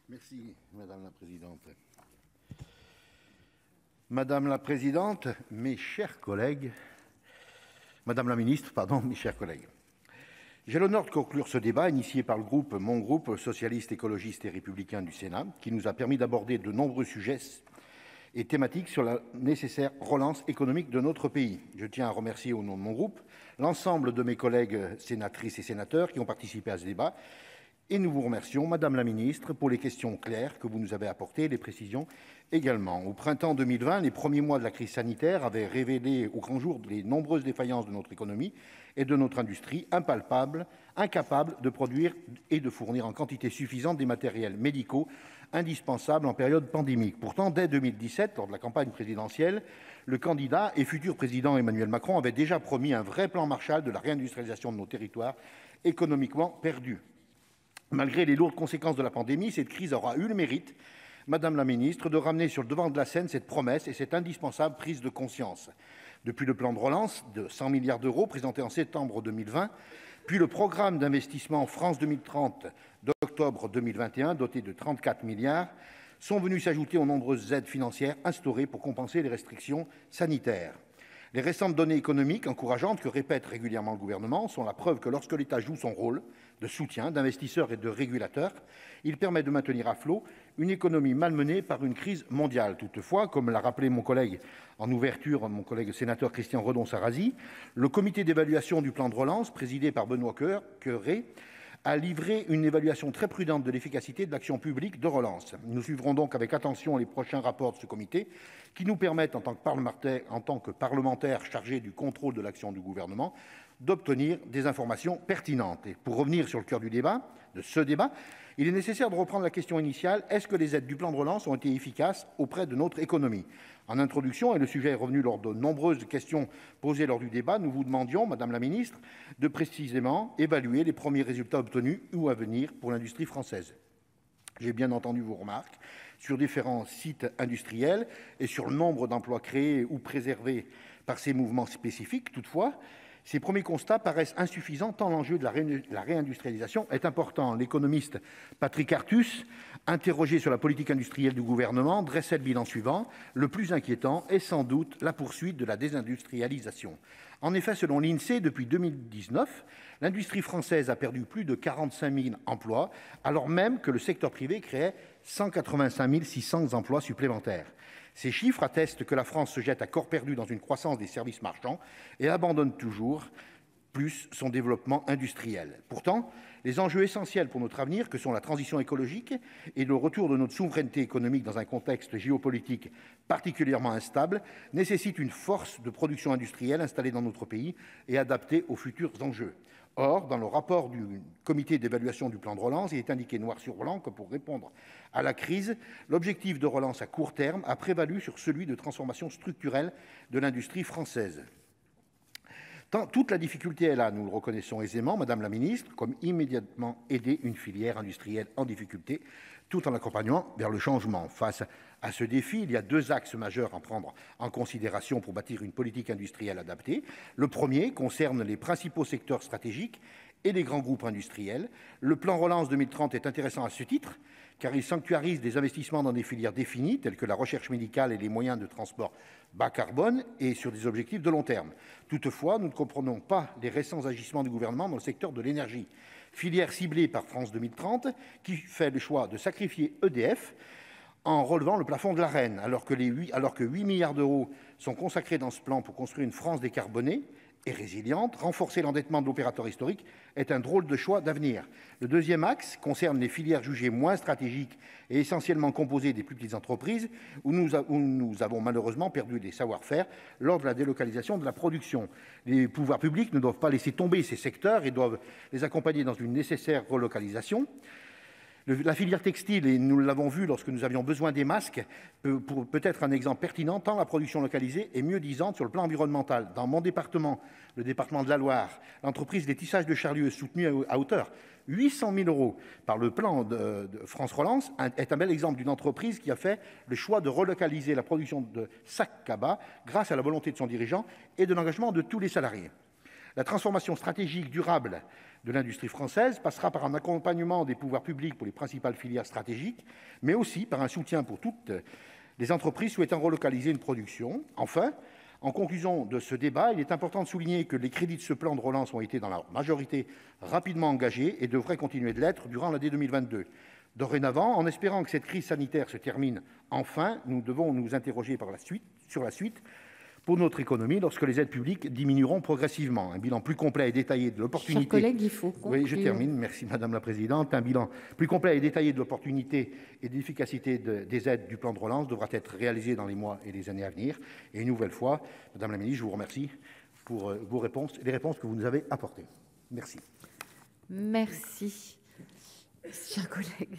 Merci, Madame la Présidente. Madame la Présidente, mes chers collègues, Madame la Ministre, pardon, mes chers collègues, j'ai l'honneur de conclure ce débat initié par mon groupe socialiste, écologiste et républicain du Sénat, qui nous a permis d'aborder de nombreux sujets et thématiques sur la nécessaire relance économique de notre pays. Je tiens à remercier au nom de mon groupe l'ensemble de mes collègues sénatrices et sénateurs qui ont participé à ce débat. Et nous vous remercions, Madame la Ministre, pour les questions claires que vous nous avez apportées et les précisions également. Au printemps 2020, les premiers mois de la crise sanitaire avaient révélé au grand jour les nombreuses défaillances de notre économie et de notre industrie, impalpables, incapables de produire et de fournir en quantité suffisante des matériels médicaux indispensables en période pandémique. Pourtant, dès 2017, lors de la campagne présidentielle, le candidat et futur président Emmanuel Macron avait déjà promis un vrai plan Marshall de la réindustrialisation de nos territoires économiquement perdus. Malgré les lourdes conséquences de la pandémie, cette crise aura eu le mérite, Madame la Ministre, de ramener sur le devant de la scène cette promesse et cette indispensable prise de conscience. Depuis le plan de relance de 100 milliards d'euros présenté en septembre 2020, puis le programme d'investissement France 2030 d'octobre 2021, doté de 34 milliards, sont venus s'ajouter aux nombreuses aides financières instaurées pour compenser les restrictions sanitaires. Les récentes données économiques encourageantes que répète régulièrement le gouvernement sont la preuve que lorsque l'État joue son rôle de soutien, d'investisseur et de régulateur, il permet de maintenir à flot une économie malmenée par une crise mondiale. Toutefois, comme l'a rappelé mon collègue en ouverture, mon collègue sénateur Christian Redon-Sarrazy, le comité d'évaluation du plan de relance, présidé par Benoît Cœuré, a livré une évaluation très prudente de l'efficacité de l'action publique de relance. Nous suivrons donc avec attention les prochains rapports de ce comité qui nous permettent, en tant que parlementaires chargés du contrôle de l'action du gouvernement, d'obtenir des informations pertinentes. Et pour revenir sur le cœur de ce débat, il est nécessaire de reprendre la question initiale: est-ce que les aides du plan de relance ont été efficaces auprès de notre économie? En introduction, et le sujet est revenu lors de nombreuses questions posées lors du débat, nous vous demandions, Madame la Ministre, de précisément évaluer les premiers résultats obtenus ou à venir pour l'industrie française. J'ai bien entendu vos remarques sur différents sites industriels et sur le nombre d'emplois créés ou préservés par ces mouvements spécifiques. Toutefois, ces premiers constats paraissent insuffisants tant l'enjeu de la réindustrialisation est important. L'économiste Patrick Artus, interrogé sur la politique industrielle du gouvernement, dressait le bilan suivant: le plus inquiétant est sans doute la poursuite de la désindustrialisation. En effet, selon l'INSEE, depuis 2019, l'industrie française a perdu plus de 45 000 emplois, alors même que le secteur privé créait 185 600 emplois supplémentaires. Ces chiffres attestent que la France se jette à corps perdu dans une croissance des services marchands et abandonne toujours plus son développement industriel. Pourtant, les enjeux essentiels pour notre avenir, que sont la transition écologique et le retour de notre souveraineté économique dans un contexte géopolitique particulièrement instable, nécessitent une force de production industrielle installée dans notre pays et adaptée aux futurs enjeux. Or, dans le rapport du comité d'évaluation du plan de relance, il est indiqué noir sur blanc que pour répondre à la crise, l'objectif de relance à court terme a prévalu sur celui de transformation structurelle de l'industrie française. Toute la difficulté est là, nous le reconnaissons aisément, Madame la Ministre, comme immédiatement aider une filière industrielle en difficulté, tout en l'accompagnant vers le changement. Face à ce défi, il y a deux axes majeurs à prendre en considération pour bâtir une politique industrielle adaptée. Le premier concerne les principaux secteurs stratégiques et les grands groupes industriels. Le plan Relance 2030 est intéressant à ce titre, car il sanctuarise des investissements dans des filières définies, telles que la recherche médicale et les moyens de transport bas carbone, et sur des objectifs de long terme. Toutefois, nous ne comprenons pas les récents agissements du gouvernement dans le secteur de l'énergie, filière ciblée par France 2030, qui fait le choix de sacrifier EDF en relevant le plafond de l'Arenh, alors que 8 milliards d'euros sont consacrés dans ce plan pour construire une France décarbonée et résiliente. Renforcer l'endettement de l'opérateur historique est un drôle de choix d'avenir. Le deuxième axe concerne les filières jugées moins stratégiques et essentiellement composées des plus petites entreprises, où nous avons malheureusement perdu des savoir-faire lors de la délocalisation de la production. Les pouvoirs publics ne doivent pas laisser tomber ces secteurs et doivent les accompagner dans une nécessaire relocalisation. La filière textile, et nous l'avons vu lorsque nous avions besoin des masques, peut être un exemple pertinent, tant la production localisée est mieux disante sur le plan environnemental. Dans mon département, le département de la Loire, l'entreprise des tissages de Charlieu, soutenue à hauteur 800 000 euros par le plan de France Relance, est un bel exemple d'une entreprise qui a fait le choix de relocaliser la production de sacs cabas grâce à la volonté de son dirigeant et de l'engagement de tous les salariés. La transformation stratégique durable de l'industrie française passera par un accompagnement des pouvoirs publics pour les principales filières stratégiques, mais aussi par un soutien pour toutes les entreprises souhaitant relocaliser une production. Enfin, en conclusion de ce débat, il est important de souligner que les crédits de ce plan de relance ont été dans la majorité rapidement engagés et devraient continuer de l'être durant l'année 2022. Dorénavant, en espérant que cette crise sanitaire se termine enfin, nous devons nous interroger sur la suite pour notre économie lorsque les aides publiques diminueront progressivement. Un bilan plus complet et détaillé de l'opportunité... Chers collègues, il faut conclure. Oui, je termine. Merci, Madame la Présidente. Un bilan plus complet et détaillé de l'opportunité et de l'efficacité des aides du plan de relance devra être réalisé dans les mois et les années à venir. Et une nouvelle fois, Madame la Ministre, je vous remercie pour vos réponses et les réponses que vous nous avez apportées. Merci. Merci, chers collègues.